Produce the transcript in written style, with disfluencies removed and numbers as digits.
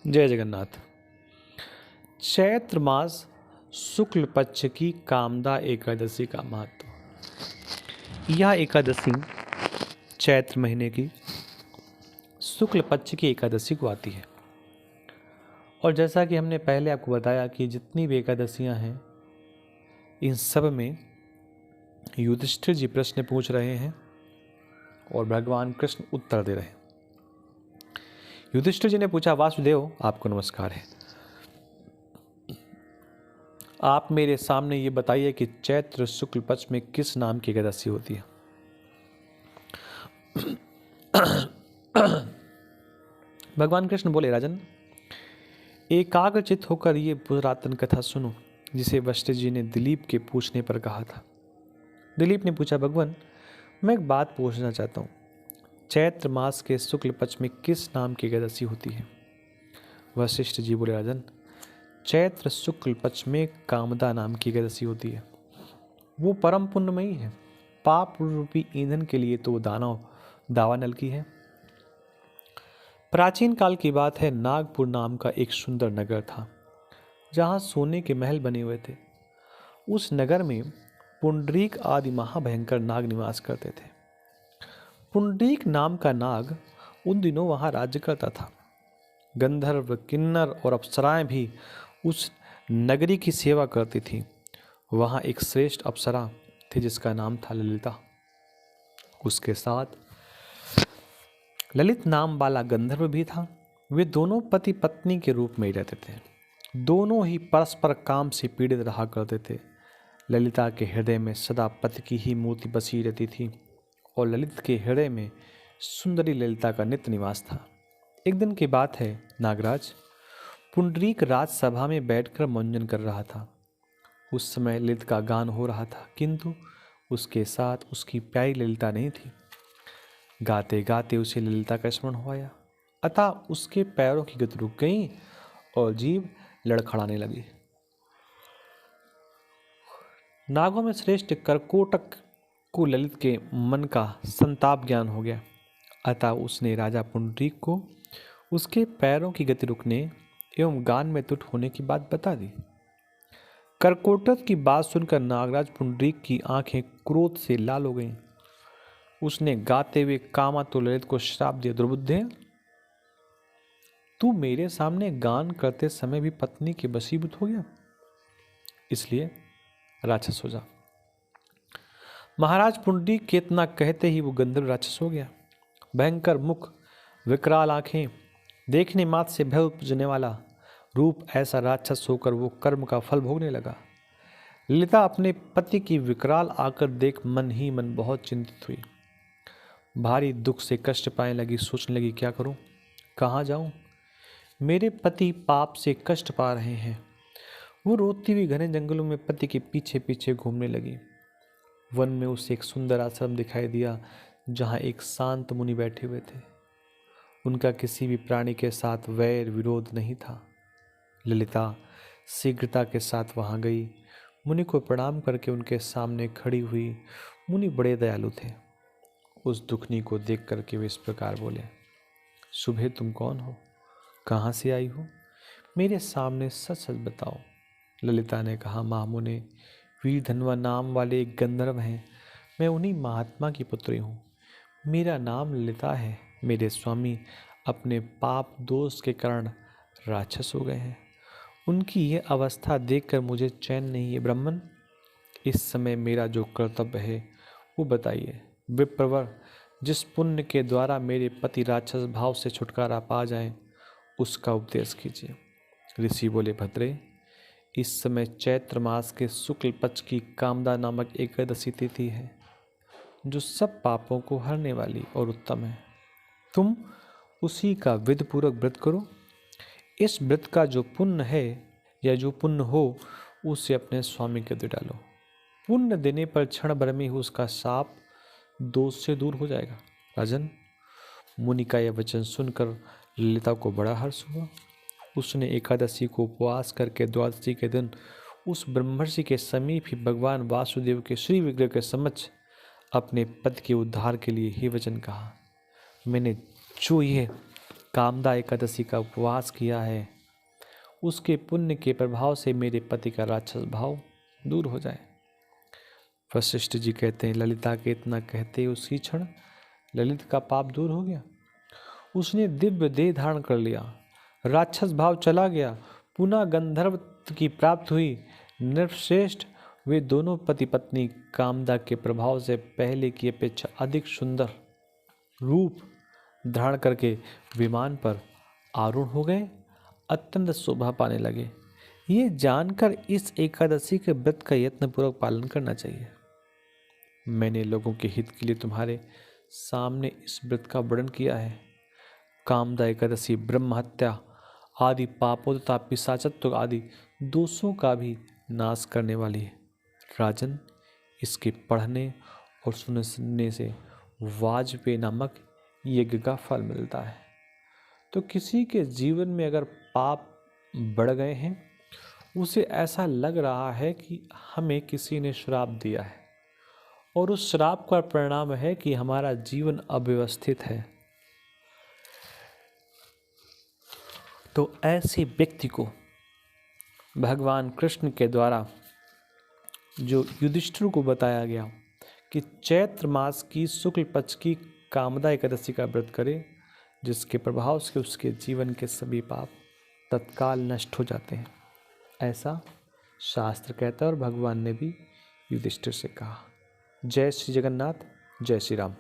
जय जगन्नाथ। चैत्र मास शुक्ल पक्ष की कामदा एकादशी का महत्व। यह एकादशी चैत्र महीने की शुक्ल पक्ष की एकादशी को आती है। और जैसा कि हमने पहले आपको बताया कि जितनी भी एकादशियां हैं, इन सब में युधिष्ठिर जी प्रश्न पूछ रहे हैं और भगवान कृष्ण उत्तर दे रहे हैं। युधिष्ठिर जी ने पूछा, वासुदेव आपको नमस्कार है। आप मेरे सामने ये बताइए कि चैत्र शुक्ल पक्ष में किस नाम की एकादशी होती है। भगवान कृष्ण बोले, राजन, एकाग्रचित होकर ये पुरातन कथा सुनो जिसे वशिष्ठ जी ने दिलीप के पूछने पर कहा था। दिलीप ने पूछा, भगवान, मैं एक बात पूछना चाहता हूँ, चैत्र मास के शुक्ल पक्ष में किस नाम की एकादशी होती है। वशिष्ठ जी बोले, राजन, चैत्र शुक्ल पक्ष में कामदा नाम की एकादशी होती है। वो परम पुण्यमयी है। पाप रूपी ईंधन के लिए तो दावानल की है। प्राचीन काल की बात है, नागपुर नाम का एक सुंदर नगर था जहाँ सोने के महल बने हुए थे। उस नगर में पुंडरीक आदि महाभयंकर नाग निवास करते थे। पुंडरीक नाम का नाग उन दिनों वहाँ राज्य करता था। गंधर्व, किन्नर और अप्सराएं भी उस नगरी की सेवा करती थीं। वहाँ एक श्रेष्ठ अप्सरा थी जिसका नाम था ललिता। उसके साथ ललित नाम वाला गंधर्व भी था। वे दोनों पति पत्नी के रूप में ही रहते थे। दोनों ही परस्पर काम से पीड़ित रहा करते थे। ललिता के हृदय में सदा पति की ही मूर्ति बसी रहती थी और ललित के हृदय में सुंदरी ललिता का नित्य निवास था। एक दिन की बात है, नागराज पुंडरीक राजसभा में बैठकर मंजन कर रहा था। उस समय ललित का गान हो रहा था, किंतु उसके साथ उसकी प्यारी ललिता नहीं थी। गाते गाते उसे ललिता का स्मरण हो आया, अतः उसके पैरों की गति रुक गई और जीभ लड़खड़ाने लगी। नागों में श्रेष्ठ करकोटक को ललित के मन का संताप ज्ञान हो गया, अतः उसने राजा पुंडरीक को उसके पैरों की गति रुकने एवं गान में तुट होने की बात बता दी। करकोटक की बात सुनकर नागराज पुंडरीक की आंखें क्रोध से लाल हो गईं। उसने गाते हुए कामा तो ललित को श्राप दिया, दुर्बुद्धे, तू मेरे सामने गान करते समय भी पत्नी के वशीभूत हो गया, इसलिए राक्षस हो जा। महाराज पुंडरीक के इतना कहते ही वो गंधर्व राक्षस हो गया। भयंकर मुख, विकराल आंखें, देखने मात्र से भय उपजने वाला रूप, ऐसा राक्षस होकर वो कर्म का फल भोगने लगा। ललिता अपने पति की विकराल आकर देख मन ही मन बहुत चिंतित हुई। भारी दुख से कष्ट पाने लगी। सोचने लगी, क्या करूं, कहाँ जाऊं, मेरे पति पाप से कष्ट पा रहे हैं। वो रोती हुई घने जंगलों में पति के पीछे पीछे घूमने लगी। वन में उसे एक सुंदर आश्रम दिखाई दिया जहाँ एक शांत मुनि बैठे हुए थे। उनका किसी भी प्राणी के साथ वैर विरोध नहीं था। ललिता शीघ्रता के साथ वहां गई। मुनि को प्रणाम करके उनके सामने खड़ी हुई। मुनि बड़े दयालु थे। उस दुखनी को देख करके वे इस प्रकार बोले, सुबह तुम कौन हो, कहाँ से आई हो, मेरे सामने सच सच बताओ। ललिता ने कहा, महामुने, वीरधनवा नाम वाले एक गंधर्व हैं। मैं उन्हीं महात्मा की पुत्री हूँ। मेरा नाम ललिता है। मेरे स्वामी अपने पाप दोष के कारण राक्षस हो गए हैं। उनकी यह अवस्था देखकर मुझे चैन नहीं है। ब्राह्मण, इस समय मेरा जो कर्तव्य है वो बताइए। विप्रवर, जिस पुण्य के द्वारा मेरे पति राक्षस भाव से छुटकारा पा जाएं, उसका उपदेश कीजिए। ऋषि बोले, भद्रे, इस समय चैत्र मास के शुक्ल पक्ष की कामदा नामक एकादशी तिथि है, जो सब पापों को हरने वाली और उत्तम है। तुम उसी का विधिपूर्वक व्रत करो। इस व्रत का जो पुण्य है या जो पुण्य हो, उसे अपने स्वामी के दे डालो। पुण्य देने पर क्षण भर में ही उसका शाप दोष से दूर हो जाएगा। राजन, मुनि का यह वचन सुनकर ललिता को बड़ा हर्ष हुआ। उसने एकादशी को उपवास करके द्वादशी के दिन उस ब्रह्मर्षि के समीप ही भगवान वासुदेव के श्री विग्रह के समक्ष अपने पति के उद्धार के लिए ही वचन कहा। मैंने जो ये कामदा एकादशी का उपवास किया है, उसके पुण्य के प्रभाव से मेरे पति का राक्षस भाव दूर हो जाए। वशिष्ठ जी कहते हैं, ललिता के इतना कहते उसी क्षण ललित का पाप दूर हो गया। उसने दिव्य देह धारण कर लिया, राक्षस भाव चला गया, पुनः गंधर्व की प्राप्ति हुई। नृपश्रेष्ठ वे दोनों पति पत्नी कामदा के प्रभाव से पहले की अपेक्षा अधिक सुंदर रूप धारण करके विमान पर आरूढ़ हो गए, अत्यंत शोभा पाने लगे। ये जानकर इस एकादशी के व्रत का यत्नपूर्वक पालन करना चाहिए। मैंने लोगों के हित के लिए तुम्हारे सामने इस व्रत का वर्णन किया है। कामदा एकादशी ब्रह्म हत्या आदि पापों तथा पिशाचत्व आदि दोषों का भी नाश करने वाली है। राजन, इसके पढ़ने और सुनने से वाजपेय नामक यज्ञ का फल मिलता है। तो किसी के जीवन में अगर पाप बढ़ गए हैं, उसे ऐसा लग रहा है कि हमें किसी ने श्राप दिया है और उस श्राप का परिणाम है कि हमारा जीवन अव्यवस्थित है, तो ऐसे व्यक्ति को भगवान कृष्ण के द्वारा जो युधिष्ठिर को बताया गया कि चैत्र मास की शुक्ल पक्ष की कामदा एकादशी का व्रत करे, जिसके प्रभाव से उसके जीवन के सभी पाप तत्काल नष्ट हो जाते हैं, ऐसा शास्त्र कहता है और भगवान ने भी युधिष्ठिर से कहा। जय श्री जगन्नाथ, जय श्री राम।